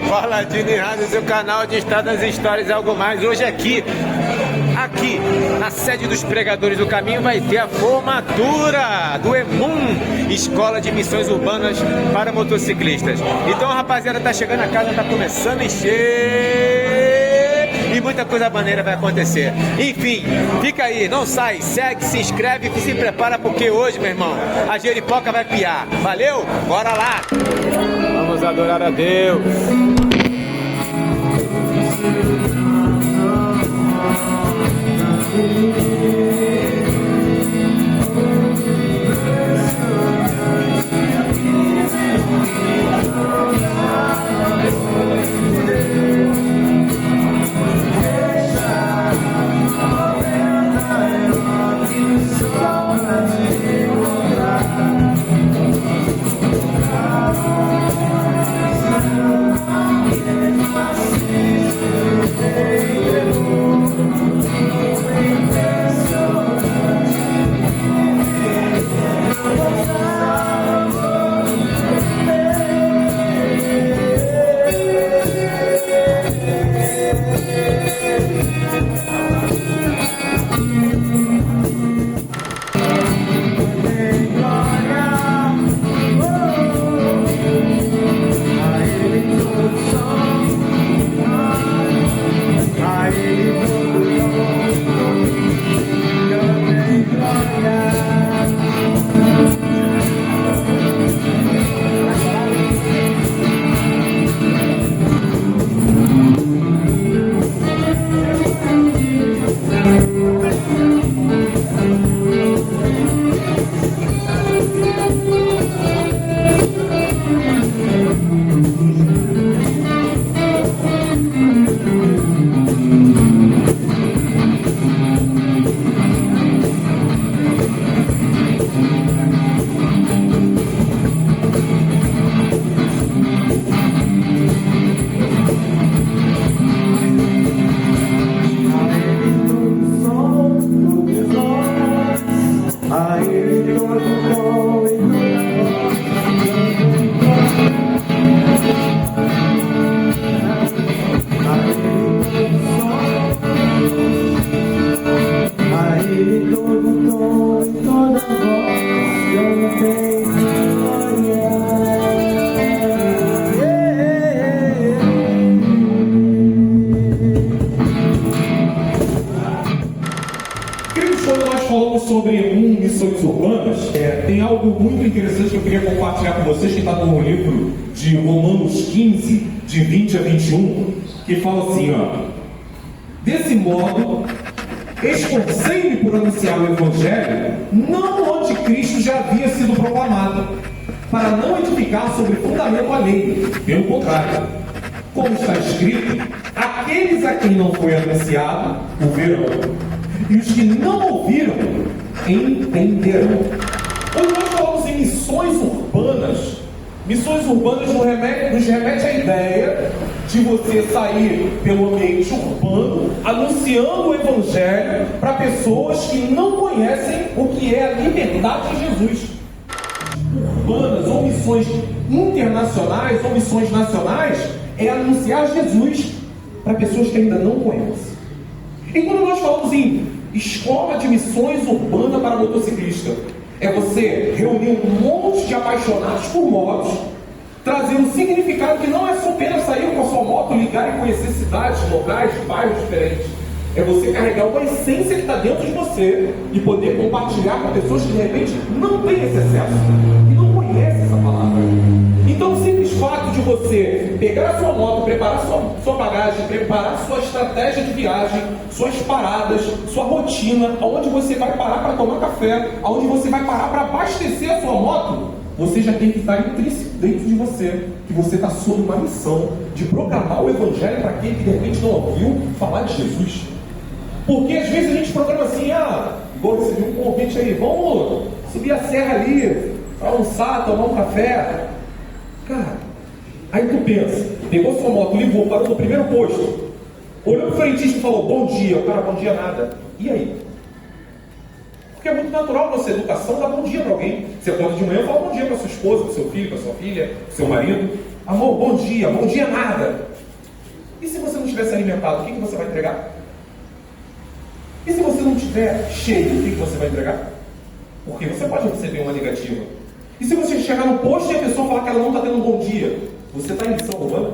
Paladino Errado, seu canal de Estradas e Histórias e algo mais. Hoje aqui na sede dos Pregadores do Caminho vai ter a formatura do EMUM, Escola de Missões Urbanas para Motociclistas. Então, rapaziada, tá chegando a casa, tá começando a encher e muita coisa maneira vai acontecer. Enfim, fica aí, não sai, segue, se inscreve e se prepara, porque hoje, meu irmão, a Jeripoca vai piar. Valeu? Bora lá! Vamos adorar a Deus. Sobre missões urbanas, tem algo muito interessante que eu queria compartilhar com vocês, que está no livro de Romanos 15, de 20 a 21, que fala assim, ó: desse modo, esforcei-me por anunciar o Evangelho, não onde Cristo já havia sido proclamado, para não edificar sobre fundamento alheio, pelo contrário, como está escrito, aqueles a quem não foi anunciado o verão, e os que não ouviram entenderão. Quando nós falamos em missões urbanas nos remete à ideia de você sair pelo ambiente urbano anunciando o Evangelho para pessoas que não conhecem o que é a liberdade de Jesus. Urbanas ou missões internacionais ou missões nacionais é anunciar Jesus para pessoas que ainda não conhecem. E quando nós falamos em escola de missões urbana para motociclista, é você reunir um monte de apaixonados por motos, trazer um significado que não é só apenas sair com a sua moto, ligar e conhecer cidades, locais, bairros diferentes. É você carregar uma essência que está dentro de você e poder compartilhar com pessoas que de repente não têm esse acesso e não conhecem essa palavra. Então, o simples fato de você pegar a sua moto, preparar sua bagagem, preparar sua estratégia de viagem, suas paradas, sua rotina, aonde você vai parar para tomar café, aonde você vai parar para abastecer a sua moto, você já tem que estar intrínseco dentro de você, que você está sob uma missão de proclamar o Evangelho para quem que de repente não ouviu falar de Jesus. Porque às vezes a gente programa assim, igual recebi um convite aí, vamos subir a serra ali, para almoçar, tomar um café. Cara, aí tu pensa, pegou sua moto, ligou, parou no primeiro posto, olhou pro frentista e falou, bom dia. O cara, bom dia nada. E aí? Porque é muito natural na nossa educação dar bom dia para alguém. Você acorda de manhã e fala bom dia para sua esposa, para seu filho, para sua filha, para seu marido. Amor, bom dia nada. E se você não estiver se alimentado, o que você vai entregar? E se você não estiver cheio, o que você vai entregar? Porque você pode receber uma negativa. E se você chegar no posto e a pessoa falar que ela não está tendo um bom dia, você está em missão urbana?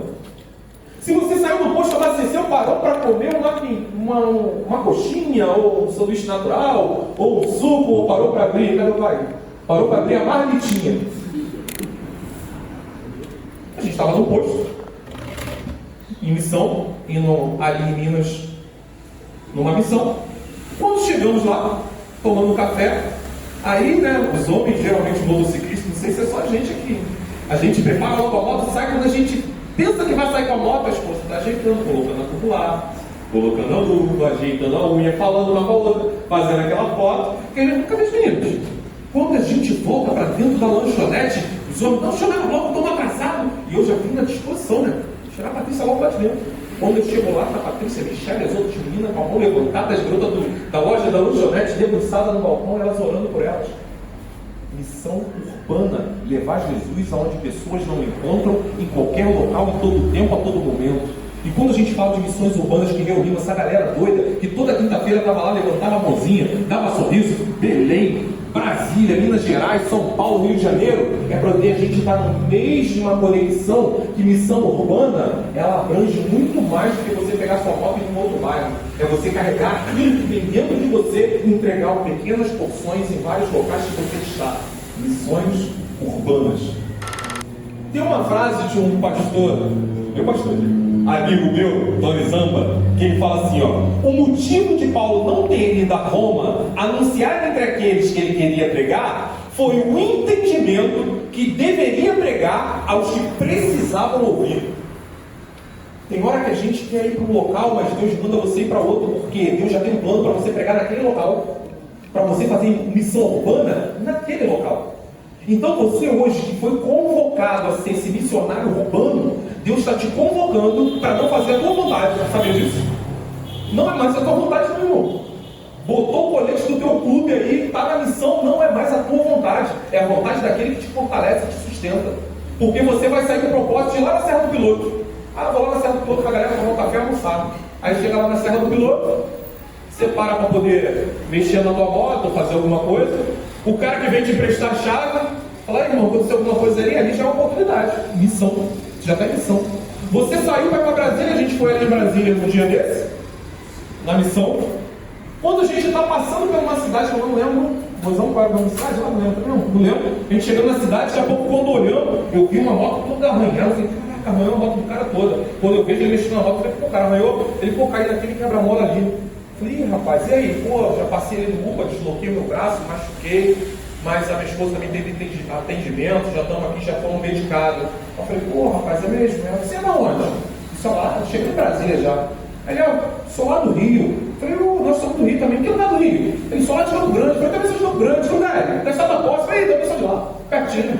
Se você saiu do posto, abasteceu, parou para comer uma coxinha, ou um sanduíche natural, ou um suco, ou parou para abrir, cadê o pai? Parou para abrir a marmitinha. A gente estava no posto, em missão, indo ali em Minas, numa missão. Quando chegamos lá, tomando café, aí, né, os homens, geralmente motociclistas, não sei se é só a gente aqui. A gente prepara logo a moto, sai quando a gente pensa que vai sair com a moto, a esposa está ajeitando, colocando a tubular, colocando a luva, ajeitando a unha, falando uma com a outra, fazendo aquela foto, querendo cadê os meninos? Quando a gente volta para dentro da lanchonete, os homens, não, chamaram logo, estamos atrasados. E eu já vim na disposição, né? Tirar a Patrícia logo lá de dentro. Quando eu chego lá, tá a Patrícia, a Michelle, as outras meninas com a mão levantada, as garotas da loja da lanchonete, debruçada no balcão, elas orando por elas. Missão urbana, levar Jesus aonde pessoas não encontram, em qualquer local, em todo tempo, a todo momento. E quando a gente fala de missões urbanas que reunimos essa galera doida, que toda quinta-feira estava lá, levantava a mãozinha, dava sorriso, Belém, Brasília, Minas Gerais, São Paulo, Rio de Janeiro, é para poder a gente estar na mesma conexão que missão urbana, ela abrange muito mais do que você pegar sua moto em um outro bairro. É você carregar aquilo que vem dentro de você e entregar pequenas porções em vários locais que você está. Missões urbanas. Tem uma frase de um pastor, amigo meu, Tony Zamba, que ele fala assim, ó: o motivo de Paulo não ter ido a Roma anunciar entre aqueles que ele queria pregar foi o entendimento que deveria pregar aos que precisavam ouvir. Tem hora que a gente quer ir para um local, mas Deus manda você ir para outro, porque Deus já tem um plano para você pregar naquele local, para você fazer missão urbana naquele local. Então você hoje que foi convocado a ser esse missionário urbano, Deus está te convocando para não fazer a tua vontade, sabe disso? Não é mais a tua vontade, meu irmão. Botou o colete do teu clube aí, está na missão, não é mais a tua vontade, é a vontade daquele que te fortalece, te sustenta. Porque você vai sair com o propósito de ir lá na Serra do Piloto. Ah, vou lá na Serra do Piloto com a galera tomar um café e almoçar. Aí chega lá na Serra do Piloto, você para para poder mexer na tua moto, fazer alguma coisa. O cara que vem te emprestar a chave, fala, irmão, aconteceu alguma coisa ali já é uma oportunidade. Missão, você já está em missão. Você saiu, vai para Brasília, a gente foi ali em Brasília um dia desse, na missão. Quando a gente está passando por uma cidade que eu não lembro, Mozão, qual era a cidade? Lá, não lembro, não lembro. A gente chegando na cidade, daqui a pouco, quando olhando, eu vi uma moto toda arranhada. Eu falei, caraca, arranhou a moto do cara toda. Quando eu vejo ele mexendo na moto, eu falei, pô, cara, arranhou, ele pô, cair naquele quebra-mola ali. Falei, ih, rapaz, e aí? Pô, já passei ali no UPA, desloquei meu braço, machuquei, mas a minha esposa também teve atendimento, já estamos aqui, já fomos medicados. Eu falei, pô, rapaz, é mesmo? Você é da onde? Isso lá, cheguei em Brasília já. Ele, sou lá do Rio. Eu falei, nós somos do Rio também. Que lugar do Rio? Ele, sou lá de Campo Grande. Eu falei, também sou de Campo Grande. Que lugar é? Deve estar da posse. Eu falei, também sou de lá. Pertinho.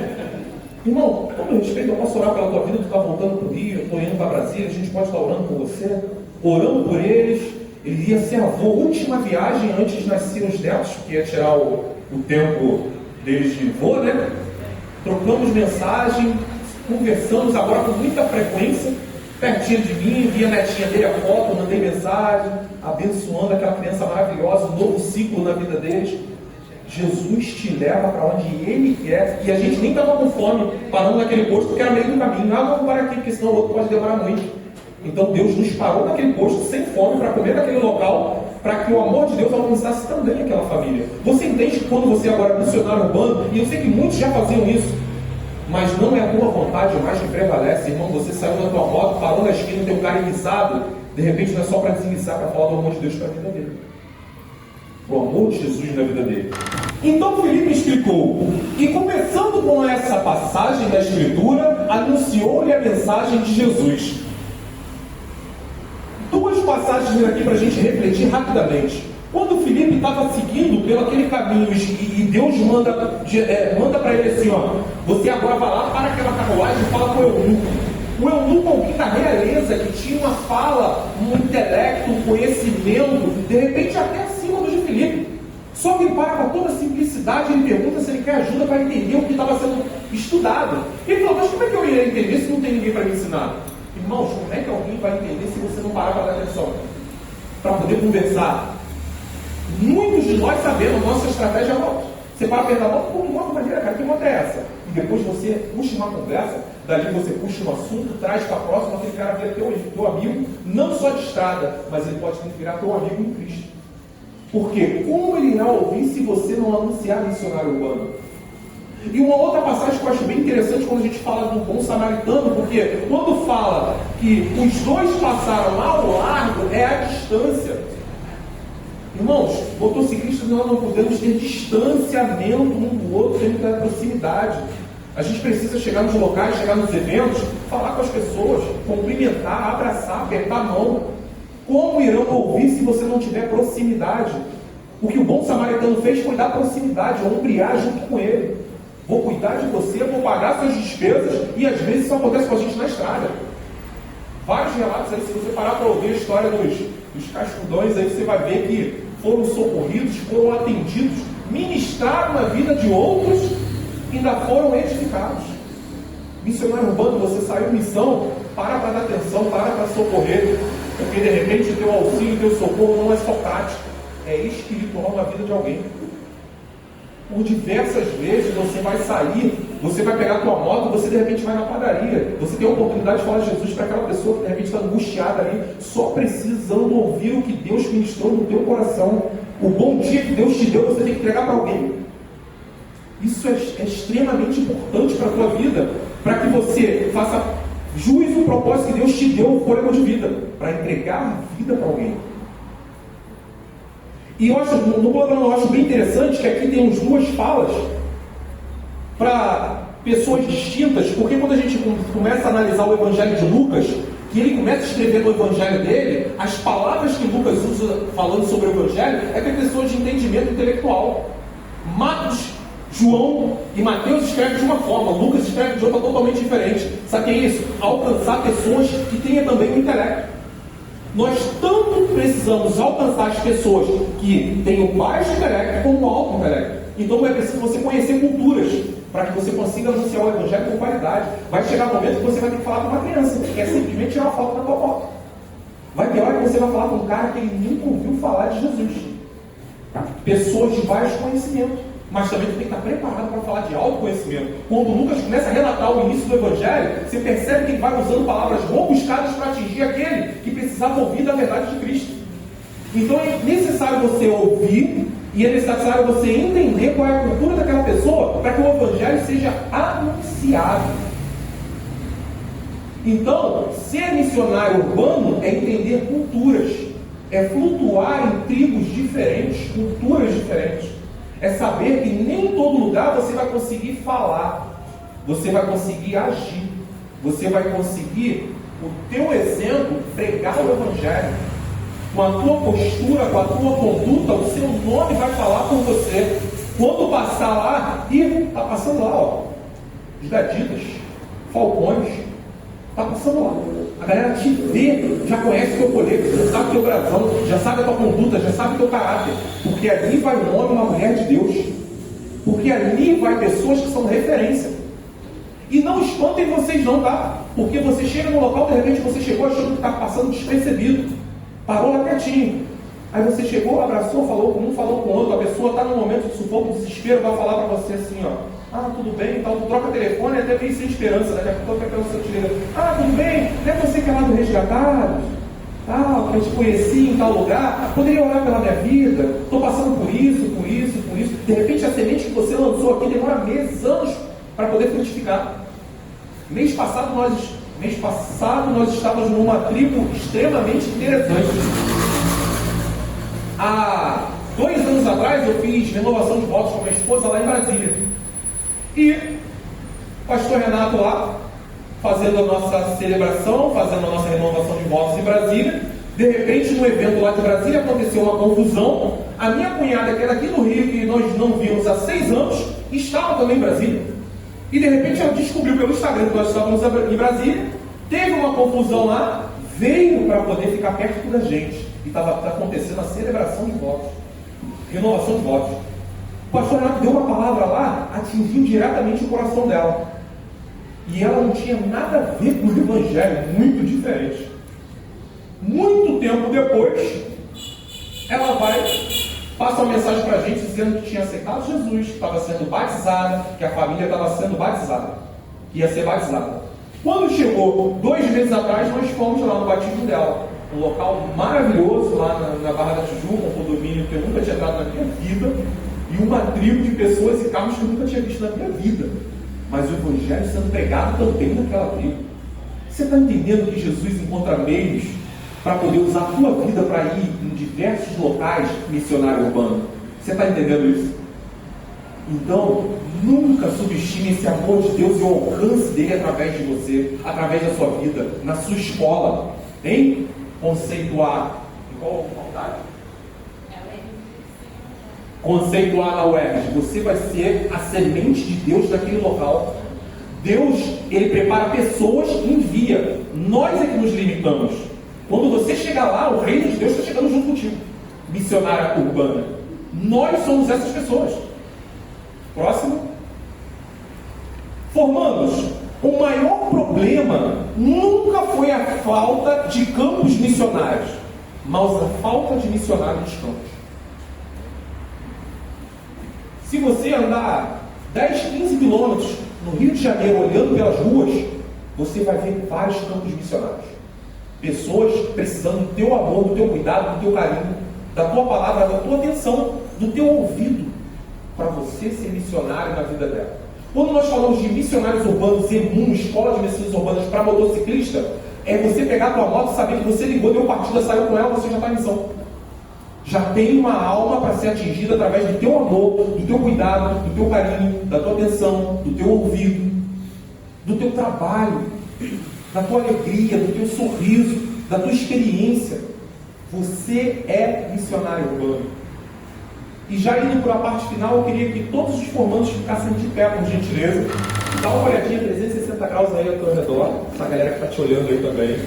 Irmão, com todo respeito, eu posso orar pela tua vida. Tu está voltando para o Rio, eu estou indo para Brasília. A gente pode estar orando por você. Orando por eles. Ele ia ser avô. Última viagem antes de nascer os netos, que ia tirar o tempo deles de vô, né? Trocamos mensagem, conversamos agora com muita frequência. Pertinho de mim, vi a netinha dele a foto, mandei mensagem, abençoando aquela criança maravilhosa, um novo ciclo na vida deles. Jesus te leva para onde Ele quer, e a gente nem estava com fome, parando naquele posto, porque era meio do caminho. Vamos parar aqui, porque senão o outro pode demorar muito. Então Deus nos parou naquele posto, sem fome, para comer naquele local, para que o amor de Deus alcançasse também aquela família. Você entende que quando você agora é missionário urbano, e eu sei que muitos já faziam isso, mas não é a tua vontade mais que prevalece, irmão. Você saiu da tua moto, parou na esquina, tem um cara enguiçado, de repente não é só para desenguiçar, para falar do amor de Deus para a vida dele. O amor de Jesus na vida dele. Então Filipe explicou, e começando com essa passagem da Escritura, anunciou-lhe a mensagem de Jesus. Duas passagens aqui para a gente refletir rapidamente. Quando Filipe estava seguindo pelo aquele caminho e Deus manda para ele assim, você agora vai lá para aquela carruagem e fala com o eunuco. O eunuco é alguém da realeza que tinha uma fala, um intelecto, um conhecimento, de repente até acima do de Filipe. Só que ele para com toda a simplicidade, ele pergunta se ele quer ajuda para entender o que estava sendo estudado. Ele falou, mas como é que eu iria entender se não tem ninguém para me ensinar? Irmãos, como é que alguém vai entender se você não parar para dar atenção? Para poder conversar. Muitos de nós sabemos, nossa estratégia é moto. Você para perguntar, como moto maneira, cara, que moto é essa? E depois você puxa uma conversa, dali você puxa um assunto, traz para a próxima, aquele cara vira teu amigo, não só de estrada, mas ele pode virar teu amigo em Cristo. Porque como ele irá ouvir se você não anunciar missionário urbano? E uma outra passagem que eu acho bem interessante quando a gente fala do bom samaritano, porque quando fala que os dois passaram ao largo, é a distância. Irmãos, motociclistas, nós não podemos ter distanciamento um do outro, temos que ter proximidade. A gente precisa chegar nos locais, chegar nos eventos, falar com as pessoas, cumprimentar, abraçar, apertar a mão. Como irão ouvir se você não tiver proximidade? O que o bom samaritano fez foi dar proximidade, ombrear junto com ele. Vou cuidar de você, vou pagar suas despesas, e às vezes isso acontece com a gente na estrada. Vários relatos aí, se você parar para ouvir a história dos cascudões, aí você vai ver que foram socorridos, foram atendidos, ministraram na vida de outros, e ainda foram edificados. Missionário urbano, você saiu em missão, para dar atenção, para socorrer, porque de repente o teu auxílio, o teu socorro não é só prático, é espiritual na vida de alguém. Por diversas vezes você vai sair, você vai pegar a tua moto, você de repente vai na padaria, você tem a oportunidade de falar de Jesus para aquela pessoa que de repente está angustiada ali, só precisando ouvir o que Deus ministrou no teu coração. O bom dia que Deus te deu, você tem que entregar para alguém. Isso é extremamente importante para a tua vida, para que você faça jus ao propósito que Deus te deu, o fôlego de vida, para entregar a vida para alguém. E eu acho, no programa eu acho bem interessante que aqui temos duas falas para pessoas distintas, porque quando a gente começa a analisar o Evangelho de Lucas, que ele começa a escrever no Evangelho dele, as palavras que Lucas usa falando sobre o Evangelho é para pessoas de entendimento intelectual. Marcos, João e Mateus escrevem de uma forma, Lucas escreve de outra totalmente diferente. Sabe o que é isso? Alcançar pessoas que tenham também o intelecto. Nós tanto precisamos alcançar as pessoas que têm o baixo intelecto como o alto intelecto. Então é preciso você conhecer culturas para que você consiga anunciar o Evangelho com qualidade. Vai chegar um momento que você vai ter que falar com uma criança que quer simplesmente tirar uma foto da tua foto. Vai ter hora que você vai falar com um cara que ele nunca ouviu falar de Jesus. Pessoas de baixo conhecimento. Mas também você tem que estar preparado para falar de autoconhecimento. Quando o Lucas começa a relatar o início do Evangelho, você percebe que ele vai usando palavras rebuscadas para atingir aquele que precisava ouvir da verdade de Cristo. Então é necessário você ouvir e é necessário você entender qual é a cultura daquela pessoa para que o Evangelho seja anunciado. Então, ser missionário urbano é entender culturas, é flutuar em tribos diferentes, culturas diferentes. É saber que nem em todo lugar você vai conseguir falar, você vai conseguir agir, você vai conseguir, o teu exemplo, pregar o Evangelho. Com a tua postura, com a tua conduta, o seu nome vai falar por você. Quando passar lá, e está passando lá, ó, os Gaditas, Falcões, está passando lá. A galera te vê, já conhece o teu colete, já sabe o teu brasão, já sabe a tua conduta, já sabe o teu caráter. Porque ali vai um homem, uma mulher de Deus. Porque ali vai pessoas que são referência. E não espantem vocês não, tá? Porque você chega no local, de repente você chegou achando que está passando despercebido. Parou lá quietinho. Aí você chegou, abraçou, falou com um, falou com o outro. A pessoa está num momento de sufoco, de desespero, vai falar para você assim, ó. Ah, tudo bem, então tu troca telefone até bem sem esperança, daqui a pouco a pessoa te liga. Ah, tudo bem, não é você que é lá do Resgatados? Tal, que eu te conheci em tal lugar, poderia orar pela minha vida, estou passando por isso. De repente a semente que você lançou aqui demora meses, anos, para poder frutificar. Mês passado nós estávamos numa tribo extremamente interessante. Há 2 anos atrás eu fiz renovação de votos com a minha esposa lá em Brasília. E o pastor Renato lá, fazendo a nossa celebração, fazendo a nossa renovação de votos em Brasília. De repente, no evento lá de Brasília, aconteceu uma confusão. A minha cunhada, que era aqui do Rio, que nós não vimos há 6 anos, estava também em Brasília. E de repente ela descobriu pelo Instagram que nós estávamos em Brasília, teve uma confusão lá, veio para poder ficar perto da gente. E estava acontecendo a celebração de votos. Renovação de votos. O pastor Renato deu uma palavra lá, atingiu diretamente o coração dela. E ela não tinha nada a ver com o evangelho, muito diferente. Muito tempo depois, ela passa uma mensagem para a gente dizendo que tinha aceitado Jesus, que estava sendo batizada, que a família estava sendo batizada, ia ser batizada. Quando chegou 2 meses atrás, nós fomos lá no batismo dela, um local maravilhoso lá na Barra da Tijuca, um condomínio que eu nunca tinha entrado na minha vida, e uma tribo de pessoas e carros que eu nunca tinha visto na minha vida. Mas o evangelho sendo pregado também naquela tribo. Você está entendendo que Jesus encontra meios para poder usar a tua vida para ir em diversos locais missionário urbano? Você está entendendo isso? Então, nunca subestime esse amor de Deus e o alcance dele através de você, através da sua vida, na sua escola, em conceituar. Qual faculdade? Conceituar na UERJ. Você vai ser a semente de Deus naquele local. Deus, ele prepara pessoas e envia. Nós é que nos limitamos. Quando você chegar lá, o reino de Deus está chegando junto contigo. Missionária urbana. Nós somos essas pessoas. Próximo. Formandos, o maior problema nunca foi a falta de campos missionários, mas a falta de missionários nos campos. Se você andar 10, 15 quilômetros no Rio de Janeiro, olhando pelas ruas, você vai ver vários campos missionários. Pessoas precisando do teu amor, do teu cuidado, do teu carinho, da tua palavra, da tua atenção, do teu ouvido, para você ser missionário na vida dela. Quando nós falamos de missionários urbanos, EMUM, Escola de Missões Urbanas para motociclista, é você pegar a tua moto e saber que você ligou, deu partida, saiu com ela, você já está em missão. Já tem uma alma para ser atingida através do teu amor, do teu cuidado, do teu carinho, da tua atenção, do teu ouvido, do teu trabalho, da tua alegria, do teu sorriso, da tua experiência. Você é missionário urbano. E já indo para a parte final, eu queria que todos os formandos ficassem de pé, por gentileza. Dá uma olhadinha 360 graus aí ao teu redor, essa galera que está te olhando aí também.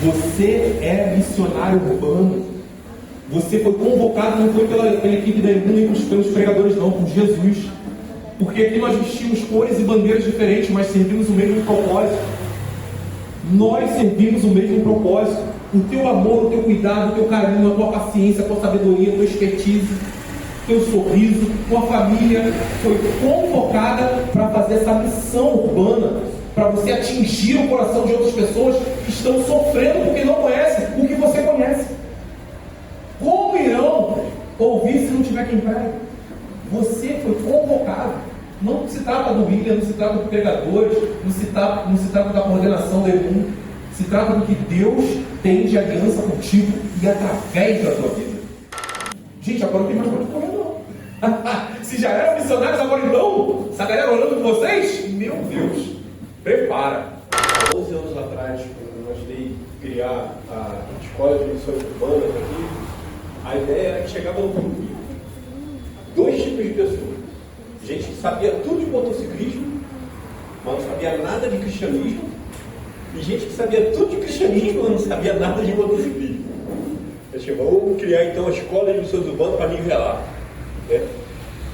Você é missionário urbano. Você foi convocado, não foi pela equipe da EMUM nem pelos pregadores, não, por Jesus. Porque aqui nós vestimos cores e bandeiras diferentes, mas servimos o mesmo propósito. Nós servimos o mesmo propósito. O teu amor, o teu cuidado, o teu carinho, a tua paciência, a tua sabedoria, a tua expertise, o teu sorriso, tua família foi convocada para fazer essa missão urbana, para você atingir o coração de outras pessoas que estão sofrendo porque não conhecem o que você conhece. Como irão ouvir se não tiver quem pregue? Você foi convocado. Não se trata do William, não se trata dos pregadores, não se trata da coordenação da EMUM. Se trata do que Deus tem de aliança contigo e através da tua vida. Gente, agora não tem mais muito correr, não. Se já eram missionários, agora então, essa galera olhando por vocês? Meu Deus, prepara. 11 anos atrás, quando eu imaginei criar a Escola de Missões Urbanas aqui, a ideia era que chegava no público 2 tipos de pessoas. Gente que sabia tudo de motociclismo, mas não sabia nada de cristianismo, e gente que sabia tudo de cristianismo, mas não sabia nada de motociclismo. Eu disse, vamos criar então a Escola de Missões Urbanas para nivelar. Né?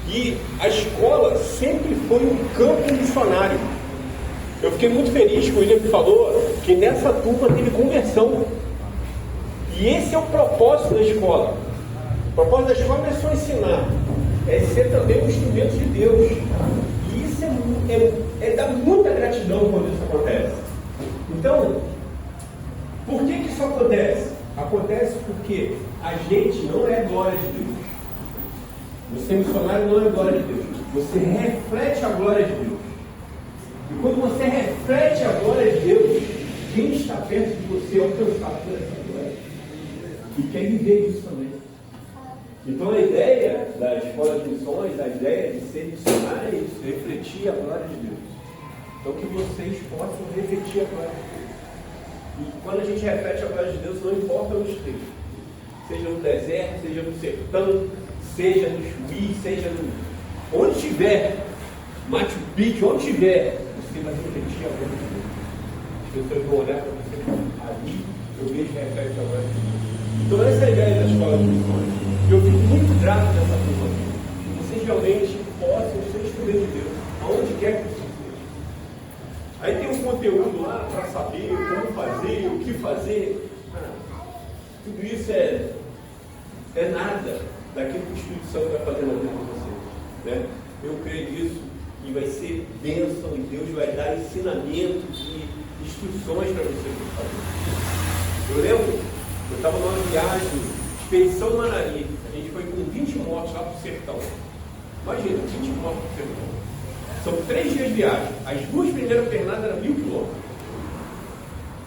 E a escola sempre foi um campo missionário. Eu fiquei muito feliz que o William falou que nessa turma teve conversão. E esse é o propósito da escola. O propósito da escola não é só ensinar, é ser também um instrumento de Deus. E isso dá muita gratidão quando isso acontece. Então, por que isso acontece? Acontece porque a gente não é glória de Deus. Você missionário não é glória de Deus. Você reflete a glória de Deus. E quando você reflete a glória de Deus, quem está perto de você é alcançado por essa glória. E quer viver isso também. Então a ideia da escola de missões, a ideia de ser missionário é isso, refletir a glória de Deus. Então que vocês possam refletir a glória de Deus. E quando a gente reflete a glória de Deus, não importa onde esteja. Seja no deserto, seja no sertão, seja no Chuí, seja no... onde estiver, Machu Picchu, onde estiver, você vai refletir a glória de Deus. As pessoas vão olhar para você ali, eu vejo e reflete a glória de Deus. Então essa é a ideia da escola de missões. Eu fico muito trato dessa turma aqui. Que vocês realmente possam ser instrumentos de Deus, aonde quer que você esteja. Aí tem um conteúdo lá para saber como fazer, o que fazer. Tudo isso é nada daquilo que o Espírito Santo vai fazer na vida de vocês. Né? Eu creio nisso e vai ser bênção e Deus vai dar ensinamentos e instruções para vocês fazer. Eu lembro, eu estava numa viagem, Expedição Manari, a gente foi com 20 motos lá para o sertão. Imagina, 20 motos para o sertão. São 3 dias de viagem. As 2 primeiras pernadas eram 1000 quilômetros.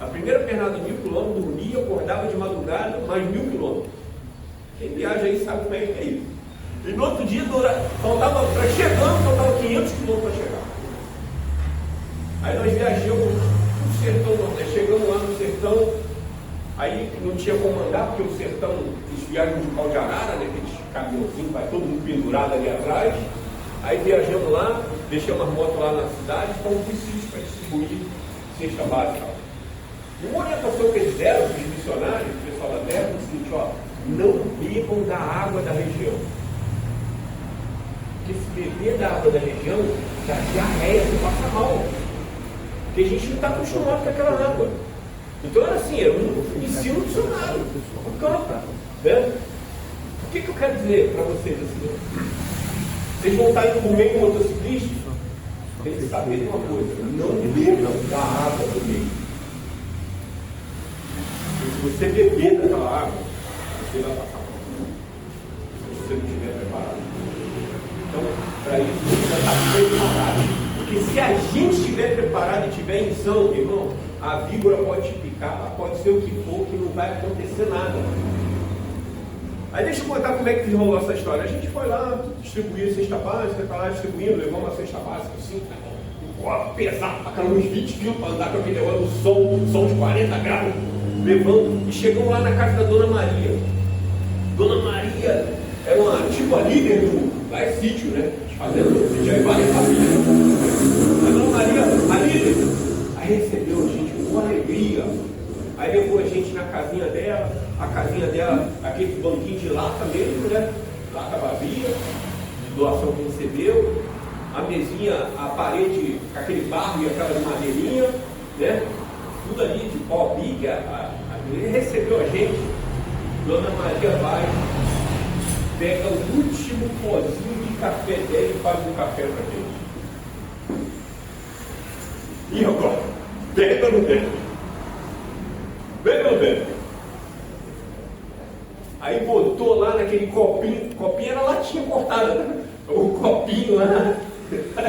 A primeira pernada de 1000 quilômetros, dormia, acordava de madrugada, mais 1000 quilômetros. Quem viaja aí sabe como é que é isso. E no outro dia, faltava 500 quilômetros para chegar. Aí nós viajamos no sertão Nordeste, chegamos lá no sertão, aí não tinha como andar, porque o sertão, eles viajam de pau de arara, né, aqueles caminhãozinhos, vai todo mundo pendurado ali atrás. Aí viajamos lá, deixamos as motos lá na cidade, fomos para os sítios para distribuir cesta básica. E uma orientação que eles deram para os missionários, o pessoal da terra, foi o seguinte, ó, não bebam da água da região. Porque se beber da água da região, dá diarreia, você passa mal. Porque a gente não está acostumado com aquela água. Então era assim, era um ensino missionário, um campo. Né? O que eu quero dizer para vocês assim? Vocês vão estar indo por meio do motociclista, tem que saber de uma coisa, não bebam da água do meio. Se você beber daquela água, você vai passar mal. Se você não estiver preparado. Então, para isso, você já está preparado. Porque se a gente estiver preparado e estiver em ação, irmão, a víbora pode te picar, pode ser o que for, que não vai acontecer nada. Aí deixa eu contar como é que rolou essa história. A gente foi lá, distribuir cesta básica, está lá distribuindo, levou uma cesta básica assim, pesado, pra caramba, uns 20 quilos para andar com aquele negócio, som de 40 graus, levando, e chegamos lá na casa da Dona Maria. Dona Maria era uma, tipo a líder do, lá é sítio, né? Fazendo sítio, aí vale família. A Dona Maria, a líder, aí recebeu a gente com alegria. Aí levou a gente na casinha dela, a casinha dela, aquele banquinho de lata mesmo, né? Lata vazia, de doação que recebeu, a mesinha, a parede, aquele barro e aquela de madeirinha, né? Tudo ali de pau pique, ele recebeu a gente. Dona Maria vai, pega o último pozinho de café dela e faz um café pra gente. E agora? Pega no dedo. Bebe ou bebe? Aí botou lá naquele copinho era latinha cortada, né? O copinho lá. A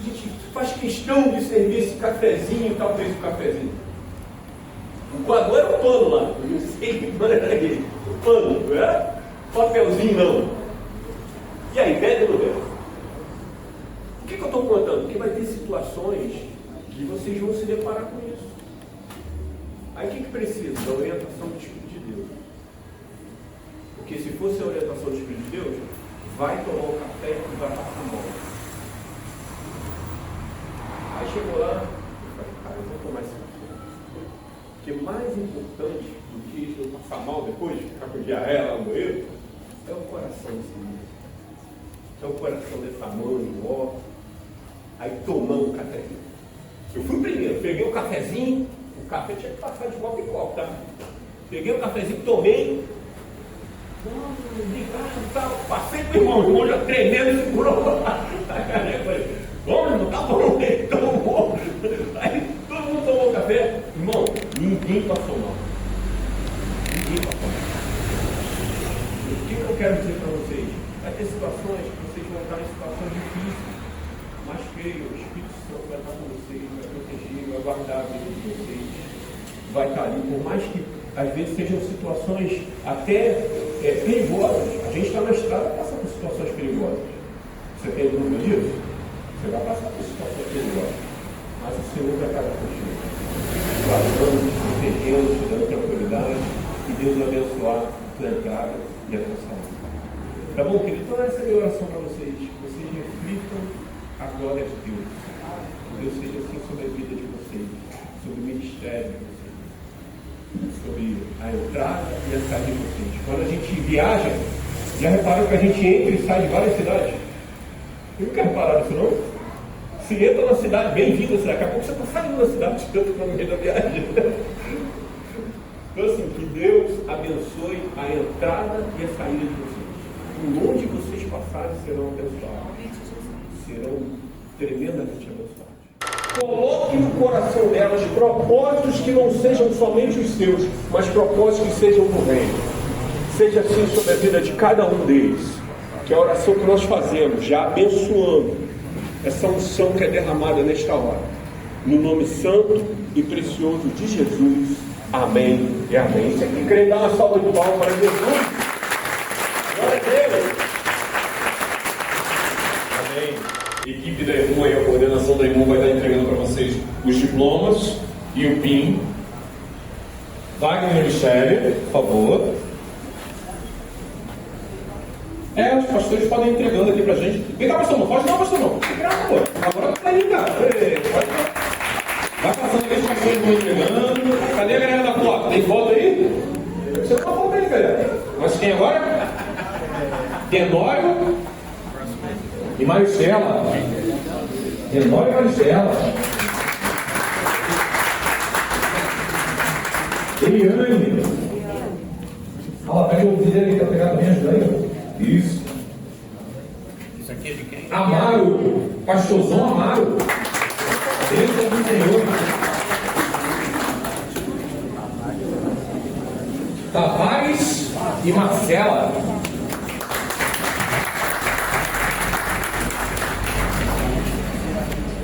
gente faz questão de servir esse cafezinho e tal, fez o cafezinho. O coador era o pano lá, eu não sei que pano era aquele. O pano, não era papelzinho não. E aí, bebe ou não bebe? Por que eu estou contando? Porque vai ter situações que vocês vão se deparar com isso. Aí o que precisa? Da orientação do Espírito de Deus. Porque se fosse a orientação do Espírito de Deus, vai tomar o café e vai passar mal. Aí chegou lá, eu falei, cara, eu vou tomar esse café. Porque mais importante do que eu passar mal depois, ficar com diarreia lá no banheiro, é o coração desse menino. É o coração dessa mãe, ó. Aí tomamos o café. Eu fui primeiro, peguei o cafezinho. O café tinha que passar de copo em copo, tá? Peguei o cafezinho, tomei. Obrigado, tal. Passei pro irmão, o irmão já tremendo, segurou a caneca. Falei, bom, irmão, tá bom, ele tomou. Aí todo mundo tomou café. Irmão, ninguém passou mal. Ninguém passou mal. O que eu quero dizer para vocês? Vai ter situações que vocês vão estar em situações difíceis. Mas creio, o Espírito Santo vai estar com vocês, vai proteger, vai guardar a vida de vocês, vai estar ali, por mais que às vezes sejam situações até perigosas. A gente está na estrada e passa por situações perigosas. Você tem dúvida disso? Você vai passar por situações perigosas. Mas o Senhor vai estar contigo, guardando, protegendo, te dando tranquilidade, e Deus abençoar a tua entrada e a tua saída. Tá bom, querido? Então essa é a minha oração para vocês. Vocês reflitam a glória de Deus. Que Deus seja assim sobre a vida de vocês, sobre o ministério de vocês, sobre a entrada e a saída de vocês. Quando a gente viaja, Já repararam que a gente entra e sai de várias cidades? Nunca repararam isso não? Se entra na cidade, bem-vindo, daqui a pouco você está saindo da cidade de tanto no meio da viagem. Então assim, que Deus abençoe a entrada e a saída de vocês. Por onde vocês passarem serão abençoados. Serão tremendamente abençoados. Coloque no coração delas propósitos que não sejam somente os seus, mas propósitos que sejam do reino. Seja assim sobre a vida de cada um deles. Que é a oração que nós fazemos, já abençoando essa unção que é derramada nesta hora. No nome santo e precioso de Jesus. Amém e amém. Isso aqui, queria dar uma salva de palmas para Jesus. Glória a Deus. Amém. Equipe da EMU, a coordenação da EMU vai estar entregando para vocês os diplomas e o PIN. Wagner e Michele, por favor. Os pastores podem ir entregando aqui pra gente. Vem cá, pastor, não pode não, pastor, não. Pô. Agora tá aí, cara. Vai passando aí, os pastores vão entregando. Cadê a galera da foto? Tem foto aí? Você não tá foto aí, galera. Mas quem agora? Tenório e Maricela. Tenório e Maricela. Eliane. Olha lá, pega o ouvido dele pra pegar também, ajuda aí. Isso. Isso aqui é de quem? Amaro. Pastorzão Amaro. Deus é do Senhor. Tavares e Marcela.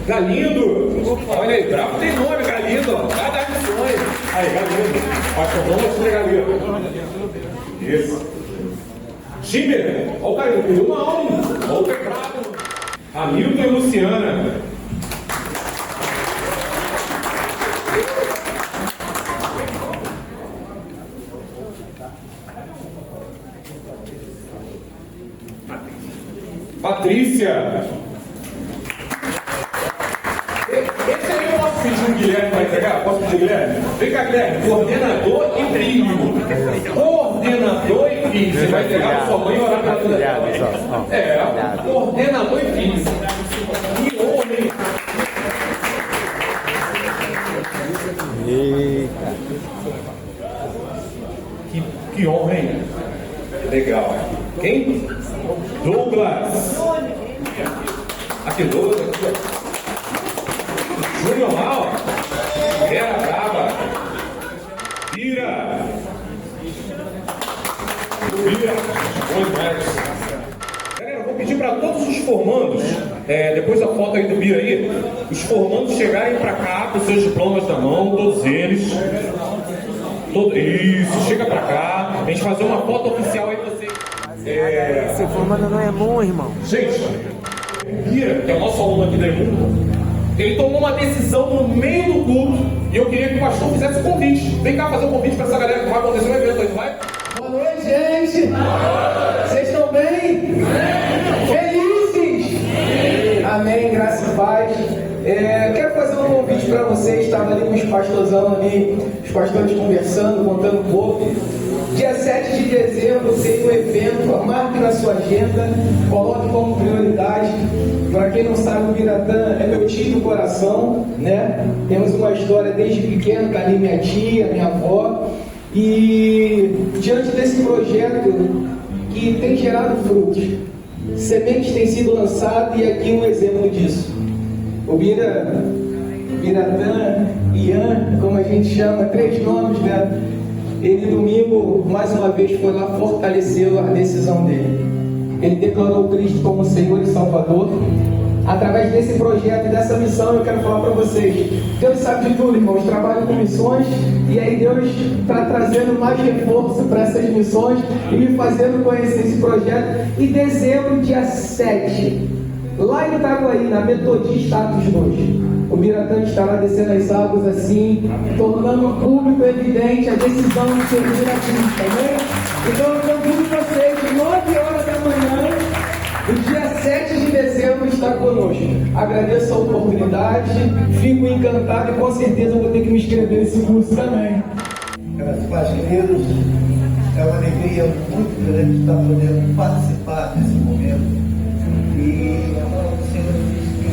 Galindo. Olha aí, bravo tem nome, Galindo. Vai dar missões. Aí, Galindo. Pastorzão vai entregar ali. Isso. Schimmer, olha o cara, pediu uma aula, olha o teclado. Hamilton e Luciana. Patrícia. Esse aí é o nosso pedido, Guilherme vai entregar? Posso pedir, Guilherme? Vem cá, Guilherme. Coordenador e brilho. Coordenador e filho. Você vai entregar para sua mãe e orar para toda ela. Coordenador e filho. Que homem. Eita. Que honra, hein? Legal. Quem? Douglas. Aqui, Douglas. Júnior lá, ó. Era brava. Vira. Galera, eu vou pedir para todos os formandos, depois da foto aí do Bira aí, os formandos chegarem para cá com seus diplomas na mão, todos eles. Isso, chega para cá, a gente fazer uma foto oficial aí pra vocês. Esse formando não é bom, irmão. Gente, Bira, que é o nosso aluno aqui da EMU, ele tomou uma decisão no meio do culto e eu queria que o pastor fizesse o convite. Vem cá fazer o convite para essa galera que vai acontecer um evento aí, vai? Boa noite, gente! Vocês estão bem? Felizes? Amém, graça e paz. Quero fazer um convite para vocês. Estava ali com os pastorzão ali, os pastores conversando, contando um pouco. Dia 7 de dezembro tem um evento, marque na sua agenda, coloque como prioridade. Para quem não sabe, o Biratã é meu tio do coração, né? Temos uma história desde pequeno, com ali minha tia, minha avó. E diante desse projeto que tem gerado frutos, sementes têm sido lançadas e aqui um exemplo disso. O Biratã, Ian, como a gente chama, 3 nomes, né? Ele domingo, mais uma vez, foi lá fortalecer a decisão dele. Ele declarou Cristo como Senhor e Salvador. Através desse projeto e dessa missão, eu quero falar para vocês. Deus sabe de tudo, irmãos. Trabalho com missões e aí Deus está trazendo mais reforço para essas missões e me fazendo conhecer esse projeto. E dezembro, dia 7, lá em Itaguaí, na Metodista Atos 2. O Biratã estará descendo as águas assim, tornando público evidente a decisão de servir a Cristo, amém? Então eu convido vocês, 9 horas da manhã, o dia 7 de dezembro está conosco. Agradeço a oportunidade, fico encantado e com certeza vou ter que me inscrever nesse curso também. Graças a Deus, queridos, é uma alegria alegria muito grande estar podendo participar desse momento. E a palavra do Senhor diz que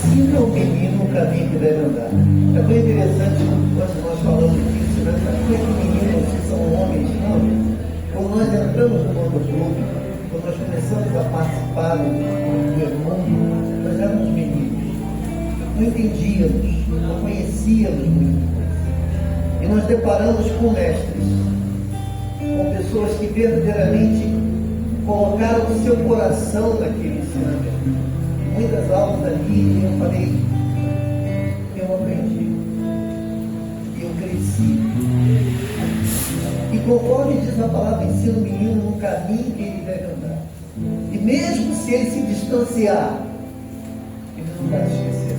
ensina o menino o caminho que deve andar. É tão interessante quando nós falamos disso, né? Não é que meninos que são homens, não. Quando nós entramos no mundo público, quando nós começamos a participar do mundo, nós éramos meninos. Não entendíamos, não conhecíamos muito. E nós deparamos com mestres, com pessoas que verdadeiramente colocaram o seu coração naquele ensinamento. Muitas aulas ali eu falei, eu aprendi, eu cresci. E conforme diz a palavra, ensina o menino no caminho que ele deve andar. E mesmo se ele se distanciar, ele não vai esquecer.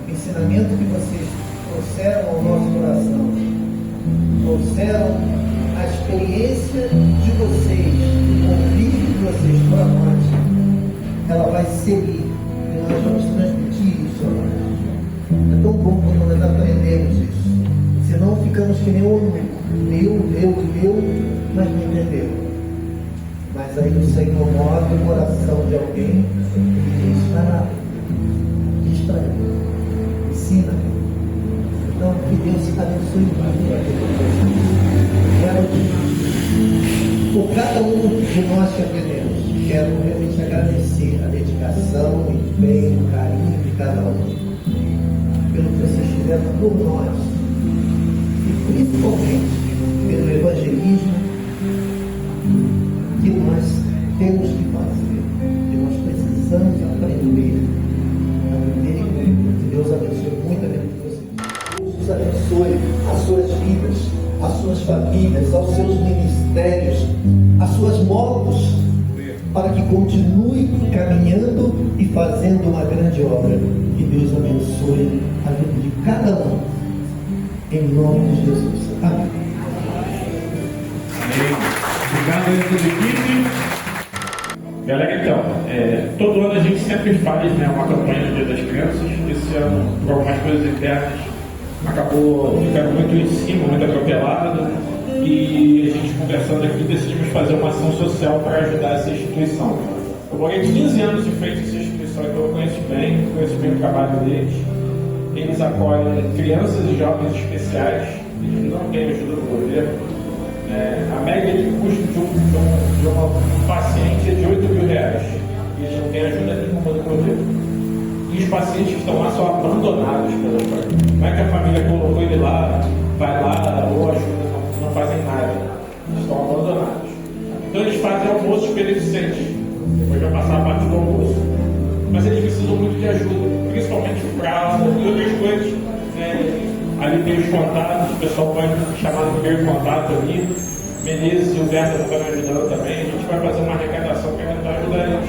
O ensinamento que vocês trouxeram ao nosso coração, trouxeram a experiência de vocês, o convívio de vocês para nós, ela vai seguir e nós vamos transmitir isso a nós. É tão bom quando nós aprendemos isso. Senão ficamos que nem o eu, mas não entendeu. Mas aí o Senhor move o coração de alguém e diz para ele, ensina. Então, que Deus abençoe muito. Quero que, por cada um de nós que aprendemos, quero realmente agradecer a dedicação, o empenho, o carinho de cada um, pelo que vocês fizeram por nós, e principalmente pelo evangelismo que nós temos que fazer, que nós precisamos aprender e que Deus abençoe muito a vida de vocês. Deus abençoe as suas vidas, as suas famílias, aos seus ministérios, as suas motos, para que continue caminhando e fazendo uma grande obra. Que Deus abençoe a vida de cada um, em nome de Jesus. Amém. Obrigado a toda a equipe. Galera, então, todo ano a gente sempre faz, né, uma campanha no Dia das Crianças. Esse ano, por algumas coisas internas, acabou ficando muito em cima, muito atropelado, e a gente conversando aqui decidimos fazer uma ação social para ajudar essa instituição. Eu morei 15 anos em frente a essa instituição, então eu conheço bem o trabalho deles. Eles acolhem crianças e jovens especiais, eles não têm ajuda do governo. A média de custo de uma paciente é de R$8.000, e eles não têm ajuda nenhuma do governo. E os pacientes que estão lá são abandonados pela família. Não é que a família colocou ele lá, vai lá, ou ajuda, não fazem nada. Eles estão abandonados. Então eles fazem almoços beneficentes. Depois vai passar a parte do almoço. Mas eles precisam muito de ajuda, principalmente fralda e outras coisas. Ali tem os contatos, o pessoal pode chamar no primeiro contato ali. Menezes e o Berta estão me ajudando também. A gente vai fazer uma arrecadação para tentar ajudar eles.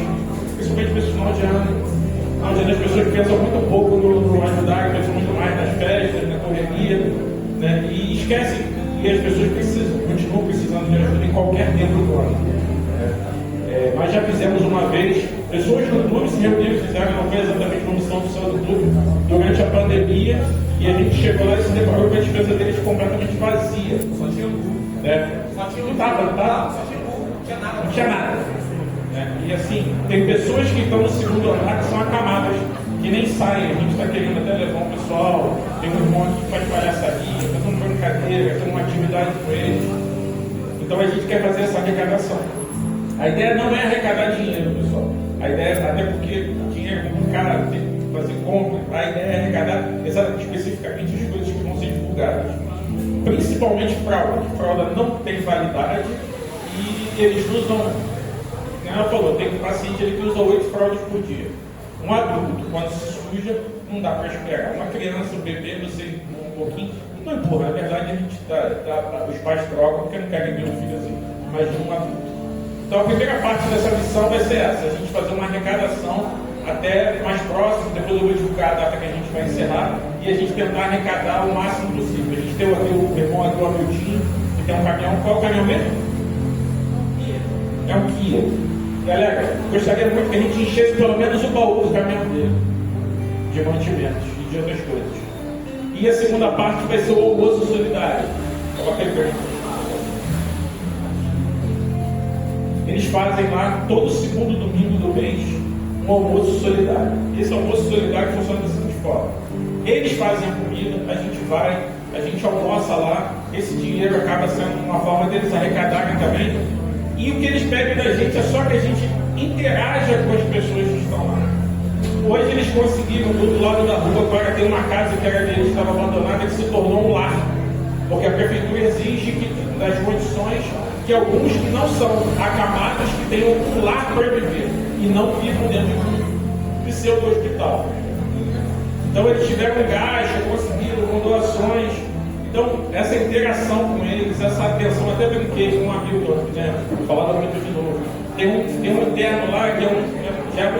Principalmente para esse final de ano. Onde as pessoas pensam muito pouco no ajudar, pensam muito mais nas festas, na correria, né? E esquecem que as pessoas continuam precisando de ajuda em qualquer tempo do ano. Nós já fizemos uma vez, pessoas do clube se reuniram, fizeram, não foi exatamente como missão oficial do clube, durante a pandemia, e a gente chegou lá e se deparou com a despesa deles completamente vazia. Só tinha não tinha nada. E assim, tem pessoas que estão no segundo andar que são acamadas, que nem saem. A gente está querendo até levar o pessoal, tem um monte que faz palhaçaria, faz uma brincadeira, tem uma atividade com eles. Então a gente quer fazer essa arrecadação. A ideia não é arrecadar dinheiro, pessoal. A ideia é, até porque o dinheiro é complicado, tem que fazer compra. A ideia é arrecadar especificamente as coisas que vão ser divulgadas. Principalmente fralda. Fralda não tem validade e eles usam. Ela falou, tem um paciente que usa 8 fraldas por dia. Um adulto, quando se suja, não dá para esperar. Uma criança, um bebê, você empurra um pouquinho. Não empurra, na verdade a gente os pais trocam porque não querem ver um filho assim, mas de um adulto. Então a primeira parte dessa missão vai ser essa, a gente fazer uma arrecadação até mais próximo, depois eu vou divulgar a data que a gente vai encerrar, e a gente tentar arrecadar o máximo possível. A gente tem o irmão aqui, o Hamilton, que tem um caminhão. Qual é o caminhão mesmo? É um Kia. Galera, gostaria muito que a gente enchesse pelo menos o baú do caminhão dele, de mantimentos e de outras coisas. E a segunda parte vai ser o almoço solidário. Coloca aí pra mim. eles fazem lá todo segundo domingo do mês um almoço solidário. Esse almoço solidário funciona da seguinte forma: eles fazem a comida, a gente vai, a gente almoça lá, esse dinheiro acaba sendo uma forma deles arrecadarem também, e o que eles pedem da gente é só que a gente interaja com as pessoas que estão lá. Hoje eles conseguiram, do outro lado da rua, agora tem uma casa que era deles, estava abandonada, que se tornou um lar, porque a prefeitura exige que, das condições, que alguns que não são acamados, que tenham um lar para viver, e não vivam dentro do pseudo-hospital. Então eles tiveram um gasto, conseguiram com doações. Então, essa interação com eles, essa atenção, até brinquei com um amigo, né? Falando muito de novo. Tem um interno lá que já é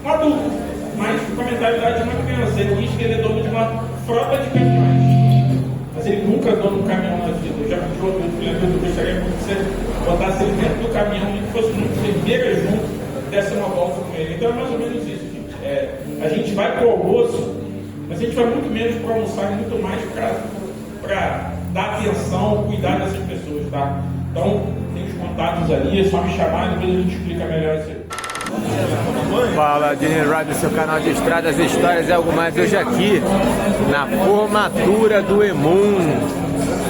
um adulto, mas com a mentalidade de uma criança. Ele diz que ele é dono de uma frota de caminhões, mas ele nunca andou num caminhão na vida. Eu já pedi ao outro, eu gostaria que você botasse ele dentro do caminhão e que fosse muito enfermeira junto, desse uma volta com ele. Então é mais ou menos isso, gente. A gente vai para o almoço, mas a gente vai muito menos para almoçar e muito mais para dar atenção, cuidar dessas pessoas, tá? Então, tem os contatos ali, é só me chamar e depois a gente explica melhor isso aí. Fala, Dini Ride, seu canal de estradas, histórias e algo mais. Hoje aqui na formatura do EMUN.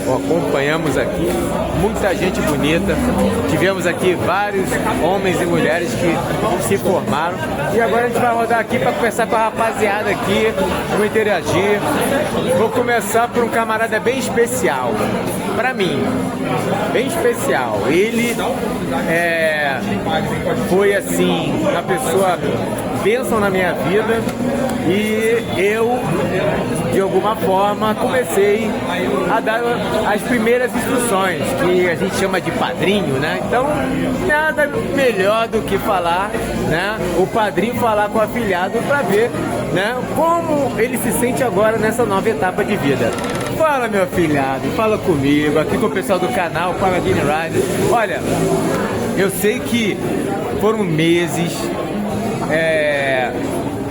Acompanhamos aqui muita gente bonita. Tivemos aqui vários homens e mulheres que se formaram. E agora a gente vai rodar aqui para conversar com a rapaziada aqui, vou interagir. Vou começar por um camarada bem especial para mim, bem especial. Ele foi assim uma pessoa bênção na minha vida e eu de alguma forma comecei a dar as primeiras instruções, que a gente chama de padrinho, né? Então nada melhor do que falar, né? O padrinho falar com o afilhado para ver, né, como ele se sente agora nessa nova etapa de vida. Fala, meu afilhado, fala comigo, aqui com o pessoal do canal, com a Dini Ride. Olha, eu sei que foram meses,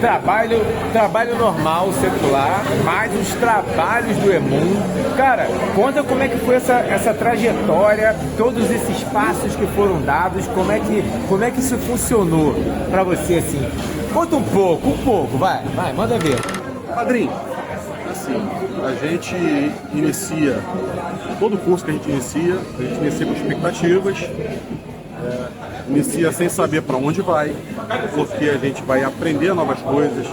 trabalho normal, secular, mais os trabalhos do EMUN. Cara, conta como é que foi essa trajetória, todos esses passos que foram dados, como é que isso funcionou pra você, assim? Conta um pouco, vai, manda ver. Padrinho, assim, a gente inicia, todo curso que a gente inicia com expectativas, inicia sem saber para onde vai, porque a gente vai aprender novas coisas,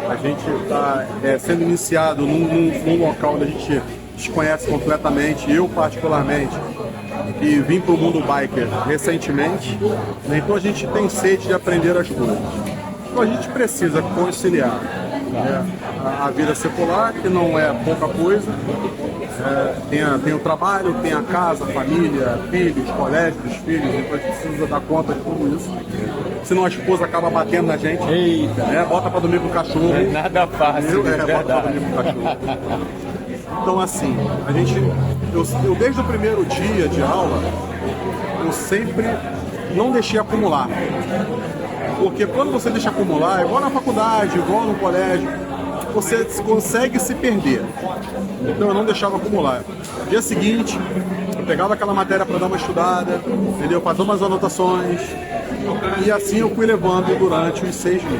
a gente está sendo iniciado num local onde a gente desconhece completamente, eu particularmente, e vim para o mundo biker recentemente, né? Então a gente tem sede de aprender as coisas. Então a gente precisa conciliar a vida secular, que não é pouca coisa, tem o trabalho, tem a casa, a família, filhos, colégio dos filhos, então a gente precisa dar conta de tudo isso. Senão a esposa acaba batendo na gente. Eita. Bota pra dormir com o cachorro. É nada fácil, bota pra dormir com o cachorro. Então assim, eu desde o primeiro dia de aula, eu sempre não deixei acumular. Porque quando você deixa acumular, igual na faculdade, igual no colégio, você consegue se perder. Então eu não deixava acumular. Dia seguinte, eu pegava aquela matéria para dar uma estudada, entendeu? Fazer umas anotações. E assim eu fui levando durante os 6 meses.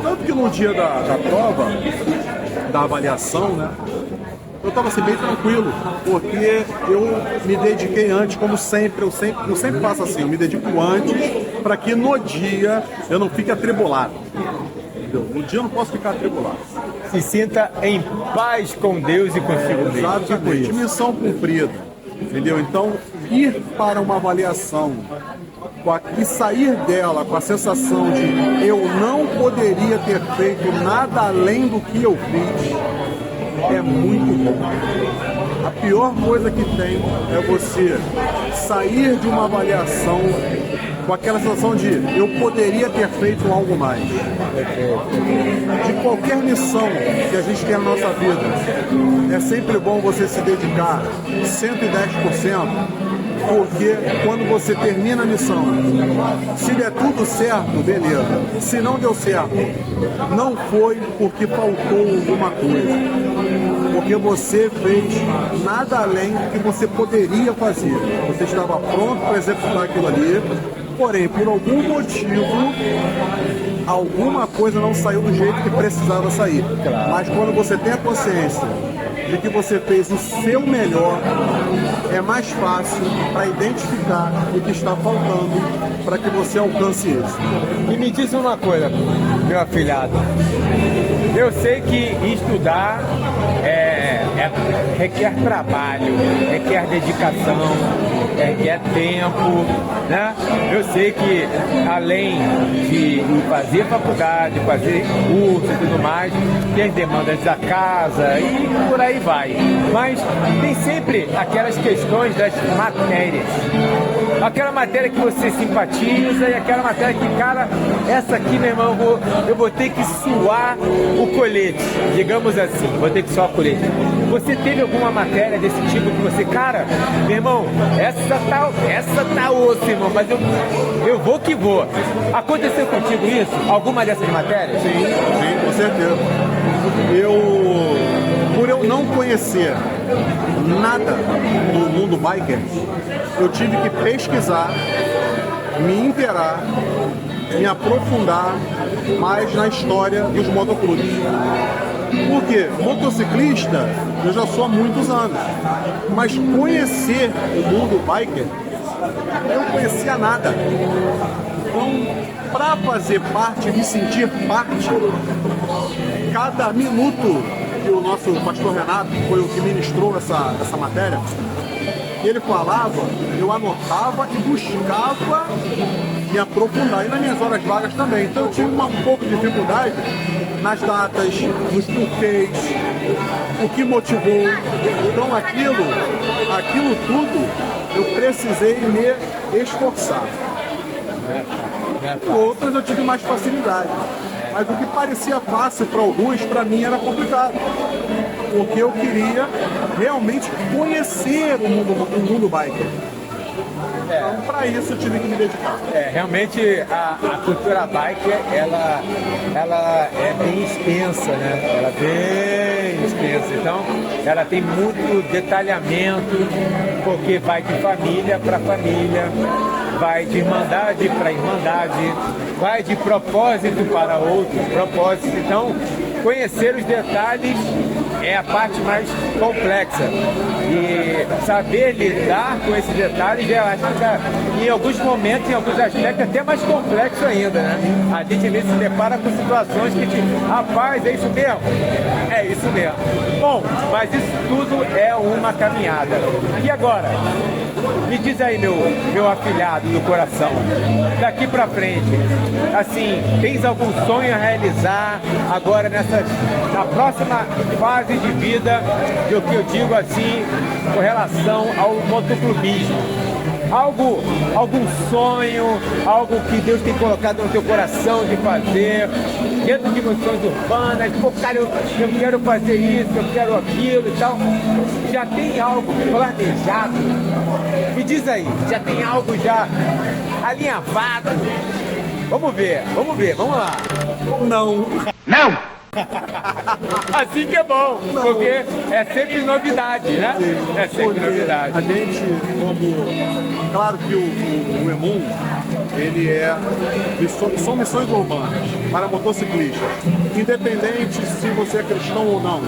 Tanto que no dia da prova, da avaliação, né? Eu estava assim, bem tranquilo, porque eu me dediquei antes, como sempre, eu sempre faço assim, eu me dedico antes, para que no dia eu não fique atribulado. Entendeu? No dia eu não posso ficar atribulado. Se sinta em paz com Deus e consigo mesmo. Exatamente, tipo missão cumprida. Entendeu? Então, ir para uma avaliação e sair dela com a sensação de eu não poderia ter feito nada além do que eu fiz, é muito bom. A pior coisa que tem é você sair de uma avaliação com aquela sensação de eu poderia ter feito algo mais. De qualquer missão que a gente tem na nossa vida, é sempre bom você se dedicar 110%, porque quando você termina a missão, se der tudo certo, beleza. Se não deu certo, não foi porque faltou alguma coisa. porque você fez nada além do que você poderia fazer. Você estava pronto para executar aquilo ali, porém, por algum motivo, alguma coisa não saiu do jeito que precisava sair. Mas quando você tem a consciência de que você fez o seu melhor, é mais fácil para identificar o que está faltando para que você alcance isso. E me diz uma coisa, meu afilhado. Eu sei que estudar requer trabalho, requer dedicação, requer tempo, né? Eu sei que além de fazer faculdade, fazer curso e tudo mais, tem as demandas da casa e por aí vai. Mas tem sempre aquelas questões das matérias. Aquela matéria que você simpatiza e aquela matéria que, cara, essa aqui, meu irmão, eu vou ter que suar o colete, digamos assim, vou ter que suar o colete. Você teve alguma matéria desse tipo que você, cara, meu irmão, essa tá osso, irmão, mas eu vou que vou. Aconteceu contigo isso? Alguma dessas matérias? Sim, com certeza. Por eu não conhecer nada do mundo biker, eu tive que pesquisar, me inteirar, me aprofundar mais na história dos motoclubes. Porque motociclista eu já sou há muitos anos, mas conhecer o mundo biker, eu não conhecia nada. Então, para fazer parte, me sentir parte, cada minuto que o nosso pastor Renato foi o que ministrou essa matéria, ele falava, eu anotava e buscava me aprofundar, e nas minhas horas vagas também. Então eu tive um pouco de dificuldade nas datas, nos porquês, o que motivou. Então aquilo tudo eu precisei me esforçar. Outras eu tive mais facilidade. Mas o que parecia fácil para alguns, para mim era complicado. Porque eu queria realmente conhecer o mundo biker. Então, para isso eu tive que me dedicar. Realmente a cultura biker, ela é bem extensa, né? Ela é bem extensa. Então, ela tem muito detalhamento, porque vai de família para família, vai de irmandade para irmandade, vai de propósito para outros propósitos. Então, conhecer os detalhes é a parte mais complexa. E saber lidar com esses detalhes, eu acho que em alguns momentos, em alguns aspectos, é até mais complexo ainda, né? A gente às vezes se depara com situações que, rapaz, é isso mesmo? É isso mesmo. Bom, mas isso tudo é uma caminhada. E agora? Me diz aí, meu afilhado do coração, daqui pra frente, assim, tens algum sonho a realizar agora na próxima fase de vida, do que eu digo assim, com relação ao motoclubismo? Algum sonho, algo que Deus tem colocado no teu coração de fazer, dentro de Missões Urbanas? Pô, cara, eu quero fazer isso, eu quero aquilo e tal. Já tem algo planejado? Me diz aí, já tem algo já alinhavado? Vamos ver, vamos lá. Não! Assim que é bom, porque é sempre novidade, né? É sempre novidade. A gente, claro que o EMUM, ele são missões urbanas para motociclistas, independente se você é cristão ou não.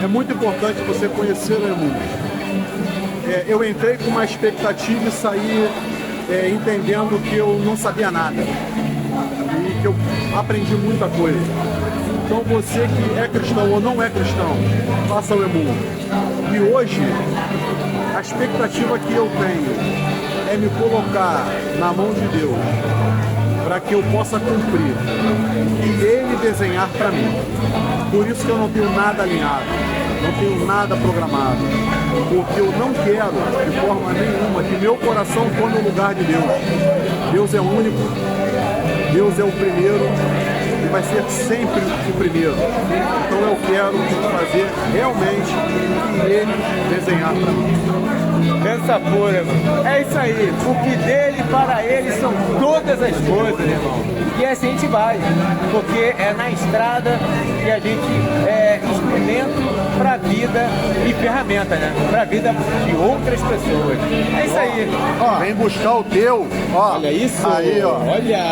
É muito importante você conhecer o EMUM. Eu entrei com uma expectativa e saí entendendo que eu não sabia nada e que eu aprendi muita coisa. Então você que é cristão ou não é cristão, faça o EMUM. E hoje, a expectativa que eu tenho é me colocar na mão de Deus, para que eu possa cumprir e Ele desenhar para mim. Por isso que eu não tenho nada alinhado, não tenho nada programado, porque eu não quero, de forma nenhuma, que meu coração tome o lugar de Deus. Deus é único, Deus é o primeiro, e vai ser sempre o primeiro. Então eu quero fazer realmente o que Ele desenhar para mim. Esperança pura, irmão. É isso aí. Porque dele para ele são todas as coisas, irmão. E assim a gente vai. Porque é na estrada que a gente é instrumento para a vida e ferramenta, né? Para a vida de outras pessoas. É isso aí. Ó, vem buscar o teu. Ó, olha isso. Aí, ó. Olha.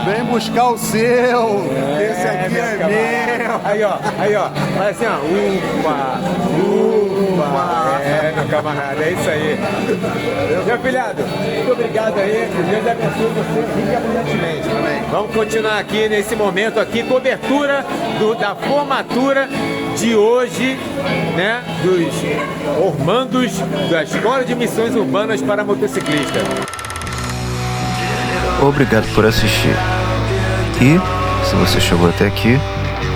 Vem buscar o seu. Esse aqui é meu. Aí, ó. Fala assim, ó. Ufa. É, meu camarada. É isso aí. Meu filhado, muito obrigado aí. Que Deus abençoe você rica e abundantemente. Amém. Vamos continuar aqui nesse momento aqui. Cobertura da formatura de hoje, né? Dos formandos da Escola de Missões Urbanas para Motociclistas. Obrigado por assistir. E, se você chegou até aqui,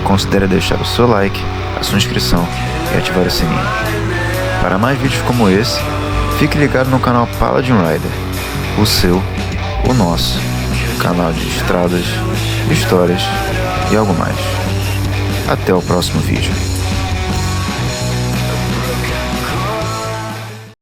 considere deixar o seu like, a sua inscrição e ativar o sininho. Para mais vídeos como esse, fique ligado no canal Paladin Rider, o seu, o nosso, canal de estradas, histórias e algo mais. Até o próximo vídeo.